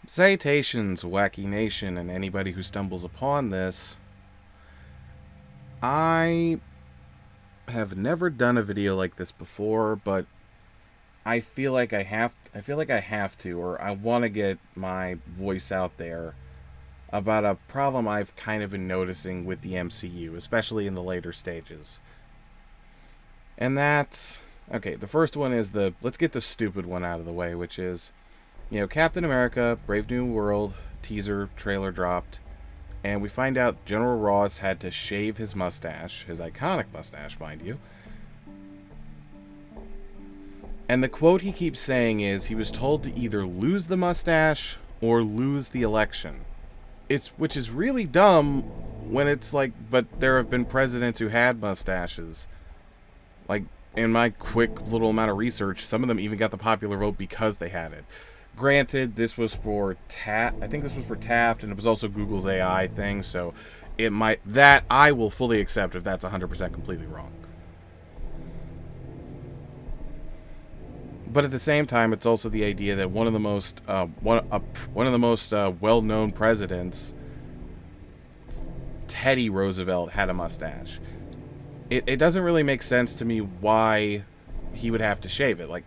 Salutations, Whacky Nation, and anybody who stumbles upon this. I have never done a video like this before, but I feel like I have to, or I want to get my voice out there about a problem I've kind of been noticing with the MCU, especially in the later stages. And that's okay. The first one is let's get the stupid one out of the way, which is Captain America, Brave New World teaser trailer dropped, and we find out General Ross had to shave his mustache, his iconic mustache, mind you. And the quote he keeps saying is he was told to either lose the mustache or lose the election. Which is really dumb when it's like, but there have been presidents who had mustaches. Like, in my quick little amount of research, some of them even got the popular vote because they had it. Granted, this was for I think this was for Taft, and it was also Google's AI thing, so that I will fully accept if that's 100% completely wrong. But at the same time, it's also the idea that one of the most well-known presidents, Teddy Roosevelt, had a mustache. It doesn't really make sense to me why he would have to shave it. Like,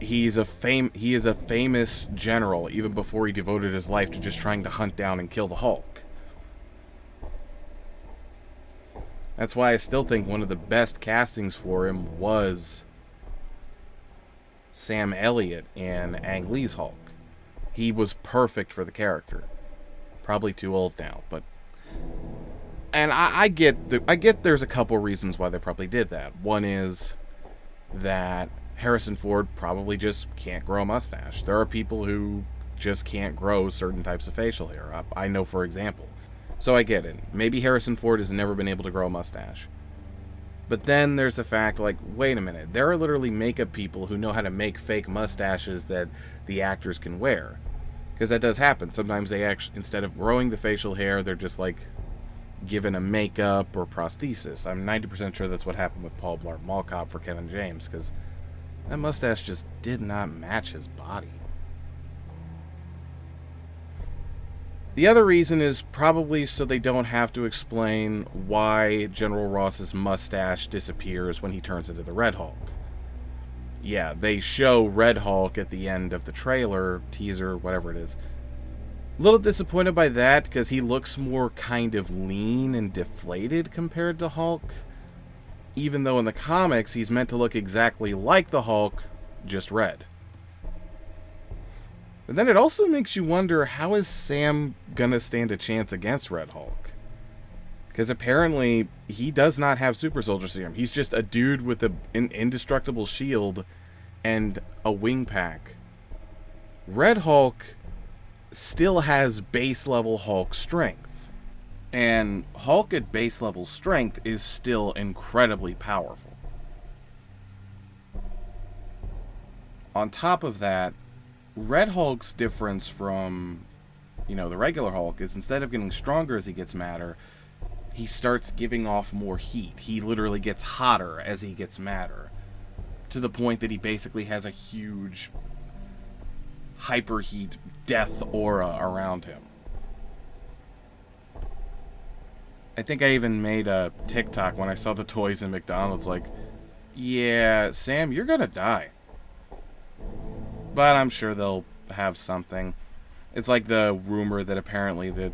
he is a famous general, even before he devoted his life to just trying to hunt down and kill the Hulk. That's why I still think one of the best castings for him was Sam Elliott in Ang Lee's Hulk. He was perfect for the character. Probably too old now, but... And I get there's a couple reasons why they probably did that. One is that Harrison Ford probably just can't grow a mustache. There are people who just can't grow certain types of facial hair. I know, for example. So I get it. Maybe Harrison Ford has never been able to grow a mustache. But then there's the fact, like, wait a minute. There are literally makeup people who know how to make fake mustaches that the actors can wear. Because that does happen. Sometimes they actually, instead of growing the facial hair, they're just, like, given a makeup or prosthesis. I'm 90% sure that's what happened with Paul Blart Mall Cop for Kevin James, because that mustache just did not match his body. The other reason is probably so they don't have to explain why General Ross's mustache disappears when he turns into the Red Hulk. Yeah, they show Red Hulk at the end of the trailer, teaser, whatever it is. A little disappointed by that because he looks more kind of lean and deflated compared to Hulk. Even though in the comics he's meant to look exactly like the Hulk, just red. But then it also makes you wonder, how is Sam gonna stand a chance against Red Hulk? Because apparently he does not have super soldier serum. He's just a dude with an indestructible shield and a wing pack. Red Hulk still has base level Hulk strength. And Hulk at base level strength is still incredibly powerful. On top of that, Red Hulk's difference from, the regular Hulk is instead of getting stronger as he gets madder, he starts giving off more heat. He literally gets hotter as he gets madder. To the point that he basically has a huge hyperheat death aura around him. I think I even made a TikTok when I saw the toys in McDonald's like, yeah, Sam, you're gonna die. But I'm sure they'll have something. It's like the rumor that apparently that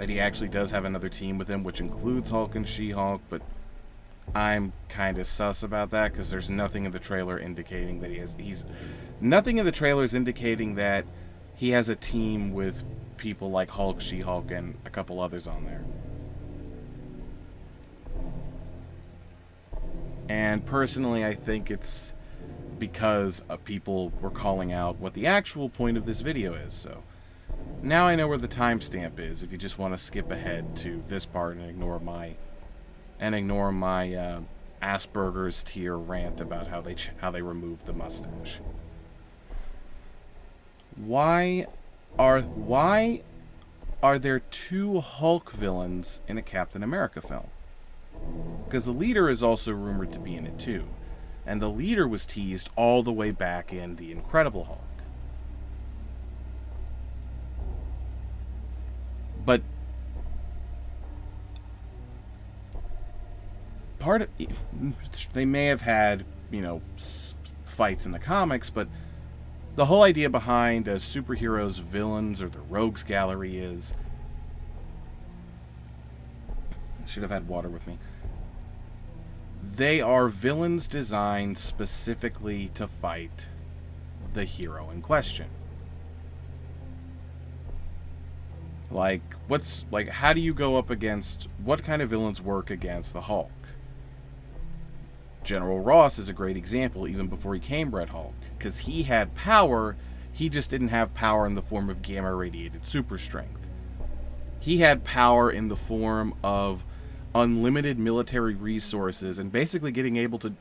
he actually does have another team with him, which includes Hulk and She-Hulk, but I'm kind of sus about that because there's nothing in the trailer indicating that nothing in the trailer is indicating that he has a team with people like Hulk, She-Hulk, and a couple others on there. And personally, I think it's because people were calling out what the actual point of this video is. So now I know where the timestamp is if you just want to skip ahead to this part and ignore my Asperger's tier rant about how they removed the mustache. Why are there two Hulk villains in a Captain America film? Because the leader is also rumored to be in it too. And the leader was teased all the way back in The Incredible Hulk. part of... They may have had, fights in the comics, but the whole idea behind a superheroes' villains or the rogues gallery is... I should have had water with me. They are villains designed specifically to fight the hero in question. How do you go up against... What kind of villains work against the Hulk? General Ross is a great example, even before he became Red Hulk. Because he had power, he just didn't have power in the form of gamma-radiated super strength. He had power in the form of unlimited military resources and basically being able to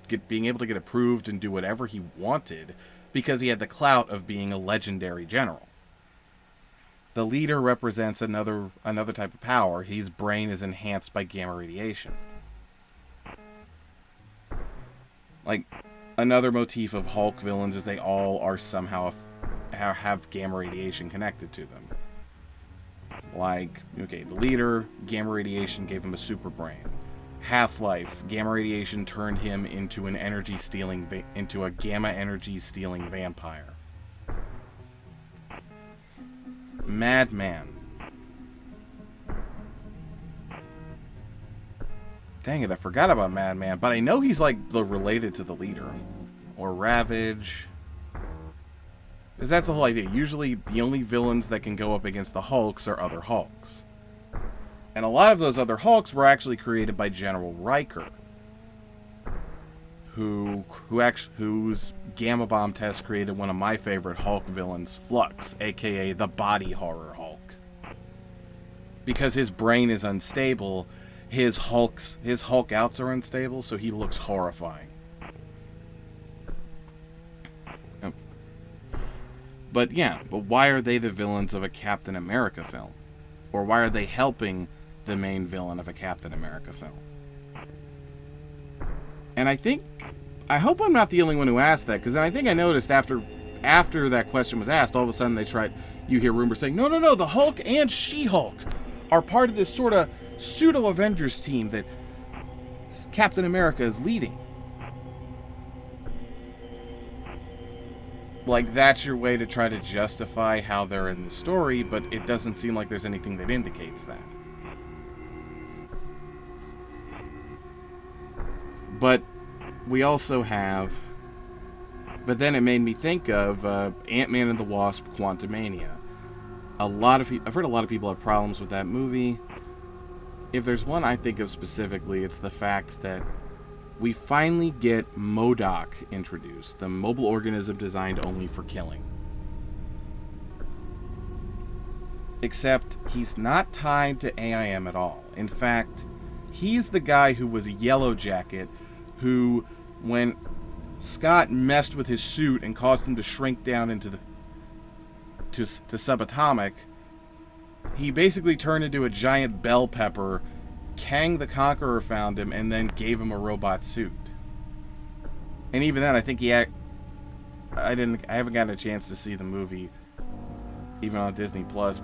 get approved and do whatever he wanted because he had the clout of being a legendary general. The leader represents another type of power. His brain is enhanced by gamma radiation. Another motif of Hulk villains is they all are somehow have gamma radiation connected to them. The leader, gamma radiation gave him a super brain. Half-Life, gamma radiation turned him into a gamma energy stealing vampire. Madman. Dang it, I forgot about Madman, but I know he's related to the leader. Or Ravage. Because that's the whole idea. Usually the only villains that can go up against the Hulks are other Hulks. And a lot of those other Hulks were actually created by General Riker, whose gamma bomb test created one of my favorite Hulk villains, Flux, aka the body horror Hulk. Because his brain is unstable, his Hulk outs are unstable, so he looks horrifying. But why are they the villains of a Captain America film? Or why are they helping the main villain of a Captain America film? And I hope I'm not the only one who asked that, because I think I noticed after that question was asked, all of a sudden you hear rumors saying, no, the Hulk and She-Hulk are part of this sort of pseudo-Avengers team that Captain America is leading. That's your way to try to justify how they're in the story, but it doesn't seem like there's anything that indicates that. But we also have... But then it made me think of Ant-Man and the Wasp: Quantumania. I've heard a lot of people have problems with that movie. If there's one I think of specifically, it's the fact that we finally get MODOK introduced, the mobile organism designed only for killing. Except he's not tied to AIM at all. In fact, he's the guy who was a Yellow Jacket who, when Scott messed with his suit and caused him to shrink down into to subatomic, he basically turned into a giant bell pepper. Kang the Conqueror found him and then gave him a robot suit. And even then, I think I haven't gotten a chance to see the movie, even on Disney Plus,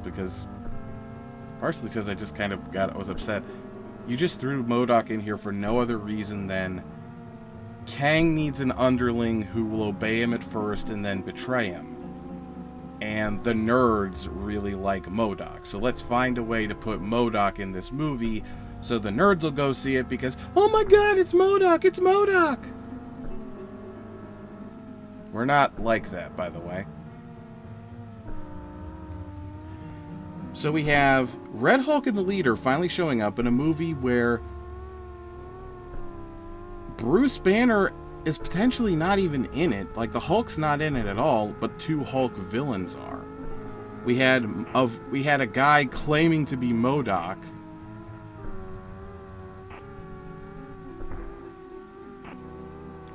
partially because I just was upset. You just threw MODOK in here for no other reason than Kang needs an underling who will obey him at first and then betray him. And the nerds really like MODOK. So let's find a way to put MODOK in this movie so the nerds will go see it because, oh my god, it's MODOK! It's MODOK! We're not like that, by the way. So we have Red Hulk and the Leader finally showing up in a movie where Bruce Banner is potentially not even in it. The Hulk's not in it at all, but two Hulk villains are. We had a guy claiming to be MODOK.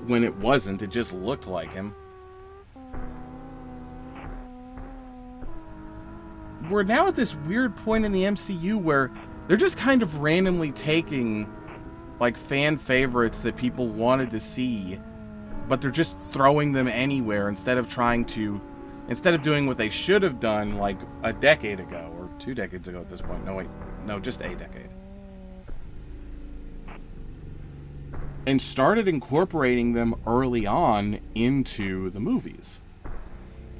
When it wasn't, it just looked like him. We're now at this weird point in the MCU where they're just kind of randomly taking fan favorites that people wanted to see, but they're just throwing them anywhere instead of doing what they should have done a decade ago or 2 decades ago at this point. No, just a decade. and started incorporating them early on into the movies.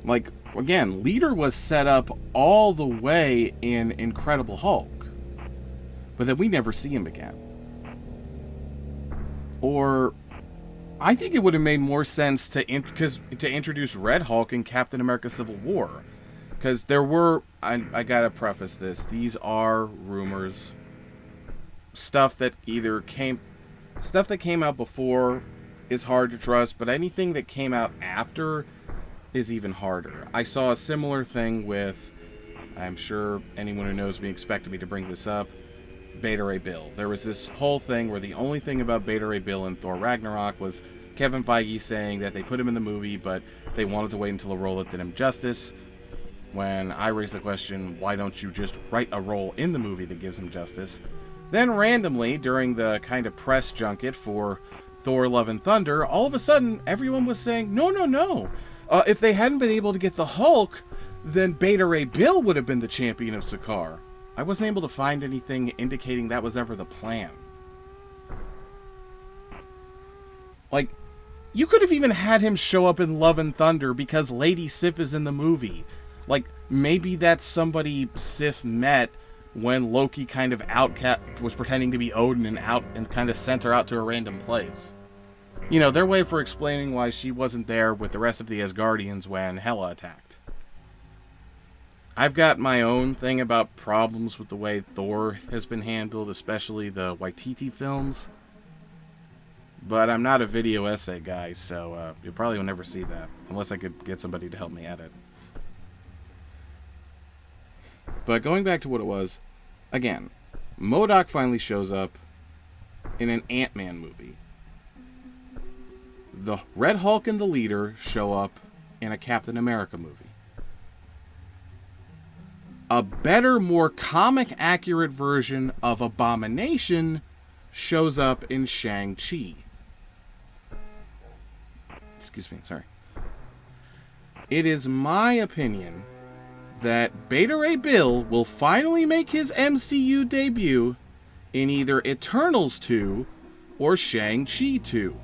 Like, again, Leader was set up all the way in Incredible Hulk, but then we never see him again. Or, I think it would have made more sense to introduce Red Hulk in Captain America Civil War. Because there were, I gotta preface this, these are rumors. Stuff that came out before is hard to trust, but anything that came out after is even harder. I saw a similar thing with, I'm sure anyone who knows me expected me to bring this up, Beta Ray Bill. There was this whole thing where the only thing about Beta Ray Bill in Thor Ragnarok was Kevin Feige saying that they put him in the movie, but they wanted to wait until a role that did him justice. When I raised the question, why don't you just write a role in the movie that gives him justice? Then randomly, during the kind of press junket for Thor Love and Thunder, all of a sudden, everyone was saying, no. If they hadn't been able to get the Hulk, then Beta Ray Bill would have been the champion of Sakaar. I wasn't able to find anything indicating that was ever the plan. Like, you could have even had him show up in Love and Thunder because Lady Sif is in the movie. Like, maybe that's somebody Sif met when Loki kind of was pretending to be Odin and kind of sent her out to a random place. You know, their way for explaining why she wasn't there with the rest of the Asgardians when Hela attacked. I've got my own thing about problems with the way Thor has been handled, especially the Waititi films. But I'm not a video essay guy, so you probably will never see that, unless I could get somebody to help me edit. But going back to what it was, again, MODOK finally shows up in an Ant-Man movie. The Red Hulk and the Leader show up in a Captain America movie. A better, more comic-accurate version of Abomination shows up in Shang-Chi. Excuse me, sorry. It is my opinion that Beta Ray Bill will finally make his MCU debut in either Eternals 2 or Shang-Chi 2.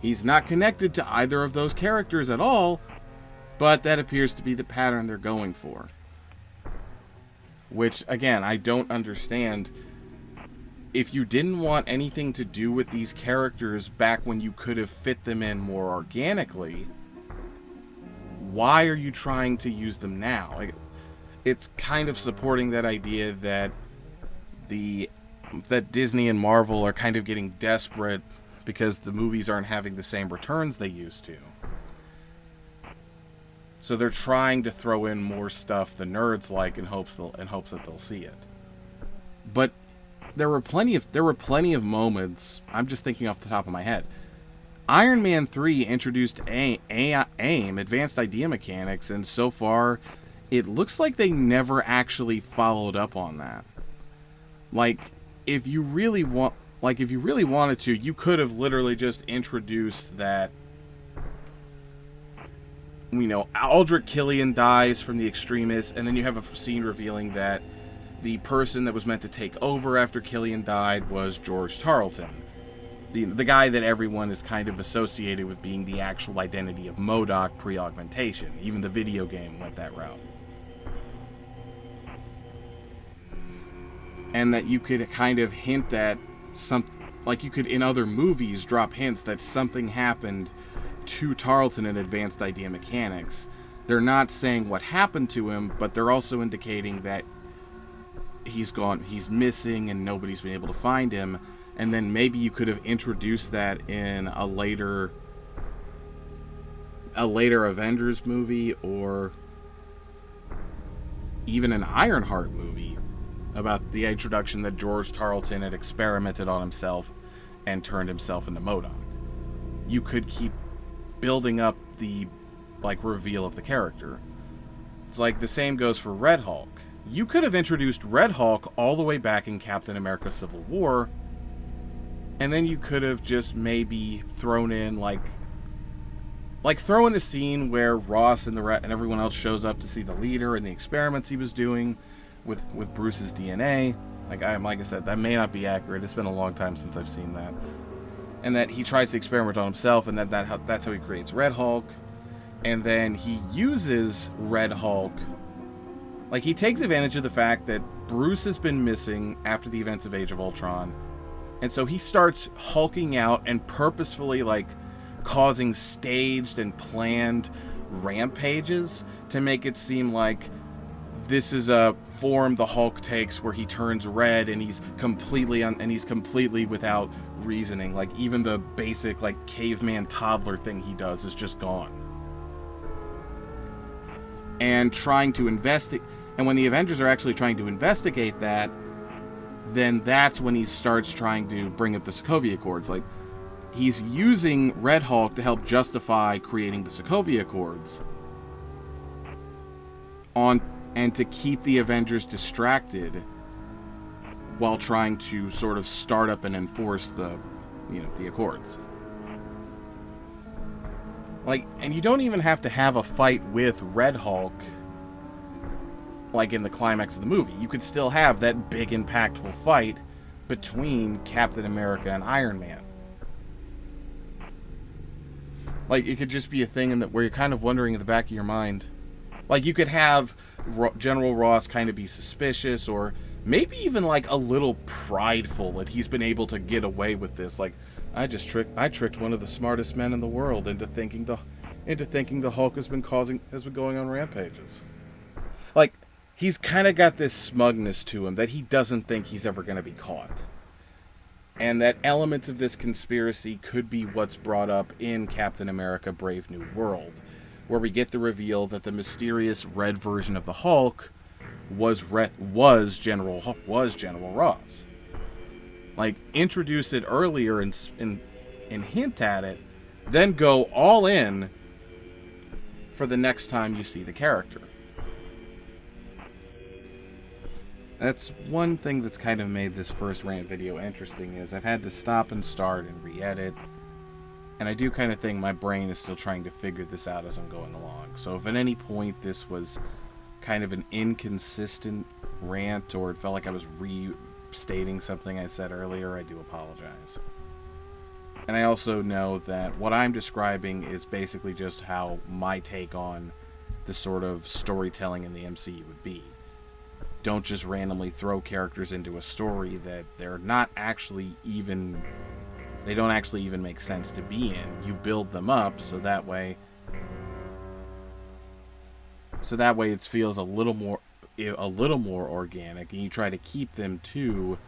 He's not connected to either of those characters at all, but that appears to be the pattern they're going for. Which, again, I don't understand. If you didn't want anything to do with these characters back when you could have fit them in more organically, why are you trying to use them now? Like, it's kind of supporting that idea that that Disney and Marvel are kind of getting desperate because the movies aren't having the same returns they used to. So they're trying to throw in more stuff the nerds like in hopes that they'll see it. But there were plenty of moments. I'm just thinking off the top of my head. Iron Man 3 introduced AIM, Advanced Idea Mechanics, and so far, it looks like they never actually followed up on that. Like, if you really wanted to, you could have literally just introduced that. You know, Aldrich Killian dies from the Extremists, and then you have a scene revealing that the person that was meant to take over after Killian died was George Tarleton. The guy that everyone is kind of associated with being the actual identity of MODOK pre-augmentation. Even the video game went that route. And that you could kind of hint at like you could in other movies drop hints that something happened to Tarleton in Advanced Idea Mechanics. They're not saying what happened to him, but they're also indicating that he's missing and nobody's been able to find him. And then maybe you could have introduced that in a later Avengers movie, or even an Ironheart movie, about the introduction that George Tarleton had experimented on himself and turned himself into MODOK. You could keep building up the reveal of the character. It's like the same goes for Red Hulk. You could have introduced Red Hulk all the way back in Captain America Civil War, and then you could have just maybe thrown in throw in a scene where Ross and everyone else shows up to see the Leader and the experiments he was doing with Bruce's DNA. Like I said, that may not be accurate. It's been a long time since I've seen that. and that he tries to experiment on himself, and that's how he creates Red Hulk. And then he uses Red Hulk. Like, he takes advantage of the fact that Bruce has been missing after the events of Age of Ultron. And so he starts hulking out and purposefully, like, causing staged and planned rampages to make it seem like this is a form the Hulk takes where he turns red and he's completely without reasoning. Like, even the basic, like, caveman toddler thing he does is just gone. And trying to investigate, and when the Avengers are actually trying to investigate that, then that's when he starts trying to bring up the Sokovia Accords. Like, he's using Red Hulk to help justify creating the Sokovia Accords and to keep the Avengers distracted while trying to sort of start up and enforce the Accords. Like, and you don't even have to have a fight with Red Hulk, like in the climax of the movie. You could still have that big, impactful fight between Captain America and Iron Man. Like, it could just be a thing where you're kind of wondering in the back of your mind. Like, you could have General Ross kind of be suspicious, or maybe even like a little prideful that he's been able to get away with this. Like, I tricked one of the smartest men in the world into thinking the Hulk has been going on rampages. Like, he's kind of got this smugness to him that he doesn't think he's ever going to be caught. And that elements of this conspiracy could be what's brought up in Captain America: Brave New World, where we get the reveal that the mysterious red version of the Hulk was General Ross. Like, introduce it earlier and hint at it, then go all in for the next time you see the character. That's one thing that's kind of made this first rant video interesting, is I've had to stop and start and re-edit. And I do kind of think my brain is still trying to figure this out as I'm going along. So if at any point this was kind of an inconsistent rant, or it felt like I was restating something I said earlier, I do apologize. And I also know that what I'm describing is basically just how my take on the sort of storytelling in the MCU would be. Don't just randomly throw characters into a story that they don't actually even make sense to be in. You build them up so that way it feels a little more organic, and you try to keep them to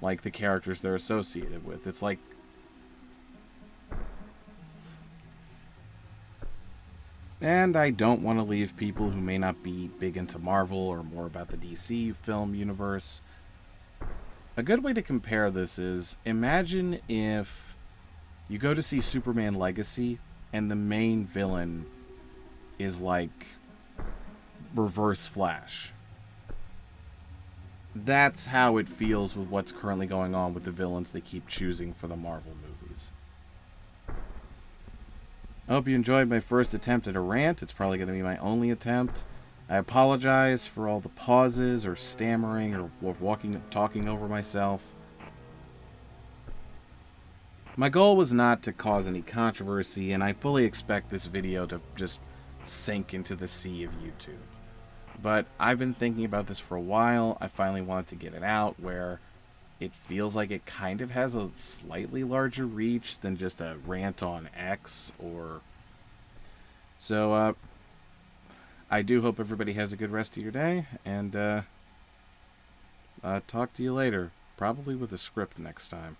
like the characters they're associated with. It's like, and I don't want to leave people who may not be big into Marvel or more about the DC film universe. A good way to compare this is, imagine if you go to see Superman Legacy and the main villain is like Reverse Flash. That's how it feels with what's currently going on with the villains they keep choosing for the Marvel movies. I hope you enjoyed my first attempt at a rant. It's probably going to be my only attempt. I apologize for all the pauses or stammering or talking over myself. My goal was not to cause any controversy, and I fully expect this video to just sink into the sea of YouTube. But I've been thinking about this for a while. I finally wanted to get it out where it feels like it kind of has a slightly larger reach than just a rant on X or... So, I do hope everybody has a good rest of your day, and talk to you later. Probably with a script next time.